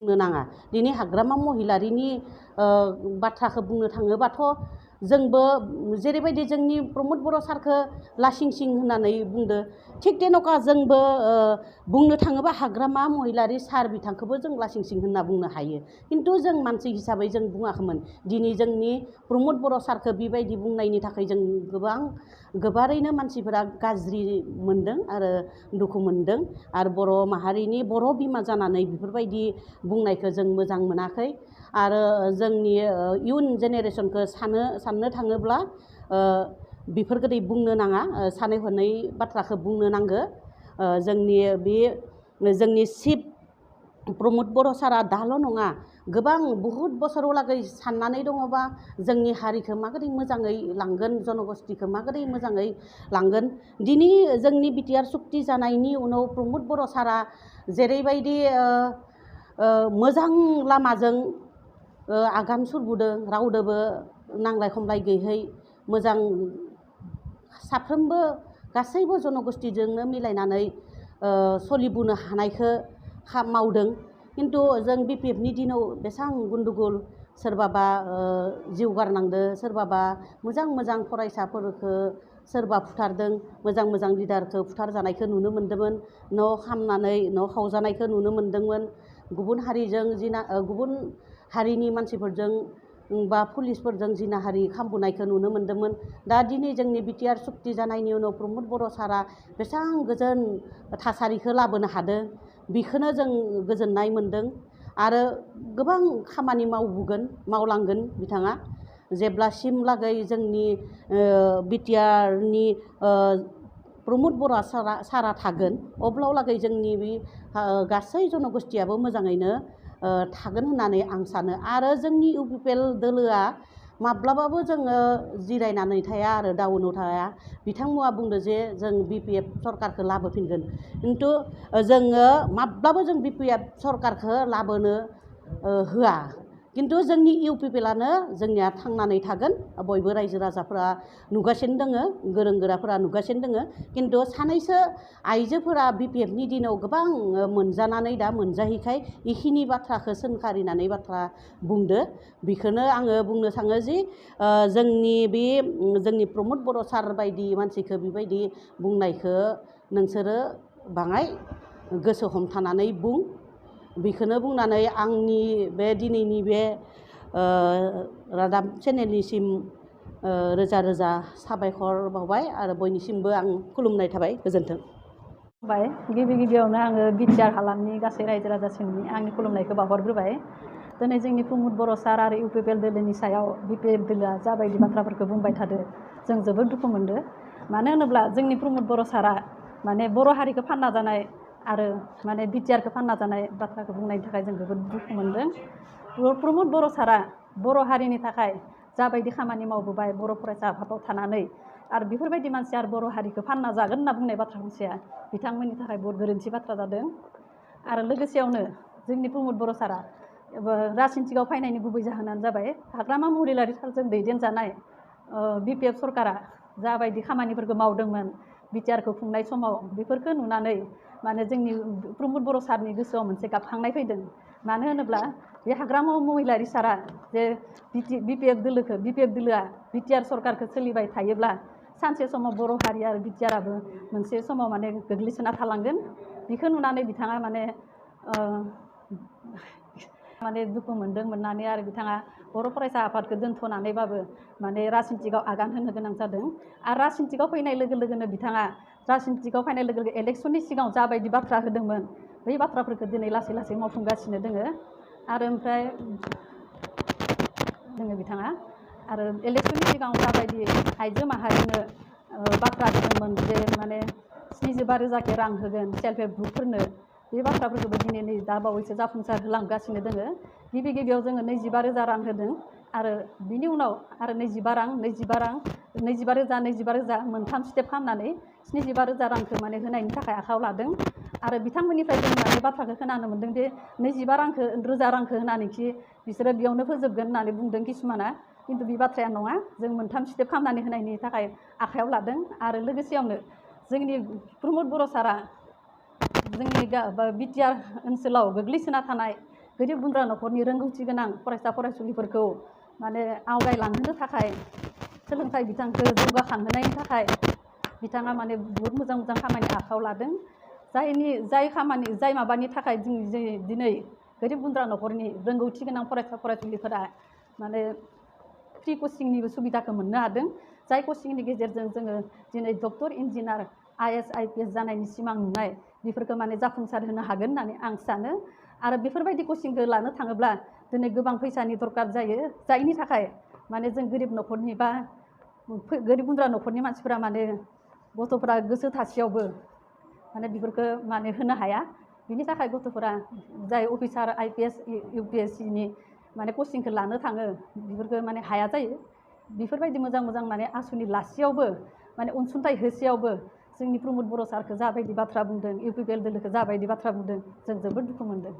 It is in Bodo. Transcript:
बुंनो नाङा दिनै हाग्रामा महिलारिनि बाथ्राखौ बुंनो थाङोबाथ' जोंबो जेरैबायदि जोंनि प्रमद बर' सारखौ लासिं सिं होननानै बुंदो थिग तेनका जोंबो बुंनो थाङोबा हाग्रामा महिलारि सार बिथांखौबो जों लासिं सिं होनना बुंनो हायो खिन्थु जों मानसि हिसाबै जों बुङाखैमोन दिनै जोंनि प्रमद बर' सारखौ बेबायदि बुंनायनि थाखाय जों गोबारैनो मानसिफोरा गाज्रि मोनदों आरो दुखु मोनदों आरो बर' माहारिनि बर' बिमा जानानै बेफोरबायदि बुंनायखौ जों मोजां मोनाखै आरो जोंनि इयुन जेनेरेसनखौ साननो थाङोब्ला बेफोरखौ बुंनो नाङा सानै हनै बाथ्राखौ बुंनो नांगौ जोंनि चिफ प्रमद बर' सारा दाल' नङा गोबां बहुद बोसोरावलागै साननानै दङबा जोंनि हारिखौ माबोरै मोजाङै लांगोन जनगोष्ठीखौ माबोरै मोजाङै लांगोन दिनै जोंनि बिटिआर सुक्ति जानायनि उनाव प्रमद बर' सारा जेरैबायदि मोजां लामाजों आगान सुरबोदों रावदोबो नांलाय खमलाय गैयै मोजां साफ्रोमबो गासैबो जनगोष्ठीजोंनो मिलायनानै सोलिबोनो हानायखौ मावदों खिन्थु जों बिपिएफनि दिनाव बेसेबां गुन्दुगुल सोरबाबा जिउ गारनांदो सोरबाबा मोजां फरायसाफोरखौ सोरबा फुथारदों मोजां लिडारखौ फुथार जानायखौ नुनो मोन्दोंमोन न' खामनानै न' खावजानायखौ नुनो मोन्दोंमोन गुबुन हारिनि मानसिफोरजों बा पुलिसफोरजों जिनाहारि खालामबोनायखौ नुनो मोन्दोंमोन दा दिनै जोंनि बिटिआर सुक्ति जानायनि उनाव प्रमद बर' सारा बेसेबां गोजोन थासारिखौ लाबोनो हादों बेखौनो जों गोजोननाय मोन्दों आरो गोबां खामानि मावलांगोन बिथाङा जेब्लासिमलागै जोंनि बिटिआरनि प्रमद बर' सारा थागोन अब्लालागै जोंनि बे गासै जनगोष्ठीयाबो मोजाङैनो थागोन होननानै आं सानो आरो जोंनि इउपिपिएल दोलोआ माब्लाबाबो जोङो जिरायनानै थाया आरो डाउनाव थाया बिथांमोना बुंदो जे जों बिपिएफ सरकारखौ लाबोफिनगोन खिन्थु जोङो माब्लाबो जों बिपिएफ सरकारखौ लाबोनो होआ खिन्थु जोंनि इउपिपिएलआनो जोंनिया थांनानै थागोन बयबो रायजो राजाफोरा नुगासिनो दोङो गोरों गोराफोरा नुगासिनो दोङो खिन्थु सानैसो आइजोफोरा बिपिएफनि दिनाव गोबां मोनजानानै दा मोनजायैखाय इखिनि बाथ्राखौ सोंखारिनानै बाथ्रा बुंदो बेखौनो आङो बुंनो थाङो जि जोंनि प्रमद बर' सार बायदि मानसिखौ बेबायदि बुंनायखौ नोंसोरो बाङाय गोसो हमथानानै बुं बेखौनो बुंनानै आंनि बे दिनैनि बे रादाब चेनेलनिसिम रोजा साबायखर बावबाय आरो बयनिसिमबो आं खुलुमनाय थाबाय गोजोन्थों गिबियावनो आङो बिटिआर हालामनि गासै रायजो राजासिमनि आंनि खुलुमनायखौ बावहरग्रोबाय दिनै जोंनि प्रमद बर' सार आरो इउपिपिएल दोलोनि सायाव बिपिएफ दोलोआ जाबायदि बाथ्राफोरखौ बुंबाय थादों जों जोबोद दुखु मोनदों मानो होनोब्ला जोंनि प्रमद बर' सारा माने बर' हारिखौ फानना जानाय आरो माने बिटिआरखौ फानना जानाय बाथ्राखौ बुंनायनि थाखाय जों जोबोद दुखु मोनदों प्रमद बर' सारा बर' हारिनि थाखाय जाबायदि खामानि मावबोबाय बर' फरायसा आफादाव थानानै आरो बेफोरबायदि मानसि आरो बर' हारिखौ फानना जागोन होनना बुंनाय बाथ्रा मोनसेया बिथांमोननि थाखाय बहुत गोरोन्थि बाथ्रा जादों आरो लोगोसेयावनो जोंनि प्रमद बर' सारा राजनितिकआव फैनायनि गुबै जाहोनानो जाबाय हाग्रामा महिलारि सारजों दैदेनजानाय बिपिएफ सरकारा जाबायदि खामानिफोरखौ मावदोंमोन बिटिआरखौ खुंनाय समाव बेफोरखौ नुनानै माने जोंनि प्रमद बर' सारनि गोसोआव मोनसे गाबखांनाय फैदों मानो होनोब्ला बे हाग्रामा महिलारि सारा जे बिपिएफ दोलोआ बिटिआर सरकारखौ सोलिबाय थायोब्ला सानसे समाव बर' हारि आरो बिटिआराबो मोनसे समाव माने गोग्लैसोना थालांगोन बेखौ नुनानै बिथाङा माने दुखु मोननानै आरो बिथाङा बर' फरायसा आफादखौ दोनथ'नानैबाबो माने राजनितिकआव आगान होनो गोनां जादों आरो राजनितिकआव फैनाय लोगो लोगोनो बिथाङा राजनितिकआव फैनाय लोगो लोगो इलेक्सननि सिगाङाव जाबायदि बाथ्रा होदोंमोन बै बाथ्राफोरखौ दिनै लासै लासै मावफुंगासिनो दोङो आरो ओमफ्राय बिथाङा आरो इलेक्सननि सिगाङाव जाबायदि आइजो माहारिनो बाथ्रा होदोंमोन जे माने 75,000 रां होगोन सेल्फ हेल्प ग्रुपफोरनो बे बाथ्राफोरखौबो दिनै नै दा बावैसो जाफुंसार होलांगासिनो दोङो गिबियाव जोङो 25,000 रां होदों आरो बिनि उनाव आरो 25,000 मोनथाम स्टेप खालामनानै 75,000 रांखौ माने होनायनि थाखाय आखायाव लादों आरो बिथांमोननिफ्राय जों माने बाथ्राखौ खोनानो मोन्दों जे 25,000 रांखौ होनानैखि बिसोरो बेयावनो फोजोबगोन होननानै बुंदों किसुमाना खिन्थु बे बाथ्राया नङा जों मोनथाम स्टेप खालामनानै होनायनि थाखाय आखायाव लादों आरो लोगोसेयावनो जोंनि प्रमद बर' सारा जोंनि बिटिआर ओनसोलाव गोग्लैसोना थानाय गोरिब गुन्द्रा न'खरनि रोंगौथि गोनां फरायसा फरायसुलिफोरखौ माने आवगायलांहोनो थाखाय सोलोंथाइ बिथांखौ जौगाखांहोनायनि थाखाय बिथाङा माने बुहुत मोजां मोजां खामानि आखायाव लादों। जाय माबानि थाखाय जों दिनै गोरिब गुन्द्रा न'खरनि रोंगौथि गोनां फरायसा फरायसुलिफोरा माने फ्रि कचिंनिबो सुबिदाखौ मोननो हादों। जाय कचिंनि गेजेरजों जोङो दिनै डक्टर इन्जिनियार IAS IPS जानायनि सिमां नुनाय बेफोरखौ माने जाफुंसार होनो हागोन होननानै आं सानो। आरो बेफोरबायदि कचिंखौ लानो थाङोब्ला दिनै गोबां फैसानि दरकार जायो, जायनि थाखाय माने जों गोरिब न'खरनि बा गोरिब गुन्द्रा न'खरनि मानसिफोरा माने गथ'फोरा गोसो थासेयावबो माने बेफोरखौ माने होनो हाया। बिनि थाखाय गथ'फोरा जाय अफिसार IPS UPSCनि माने कचिंखौ लानो थाङो बेफोरखौ माने हाया जायो। बेफोरबायदि मोजां मोजां माने आसुनि लासेयावबो माने अनसुंथाइ होसेयावबो जोंनि प्रमद बर' सारखौ जाबायदि बाथ्रा बुंदों, UPPL दोलोखौ जाबायदि बाथ्रा बुंदों, जों जोबोद दुखु मोनदों।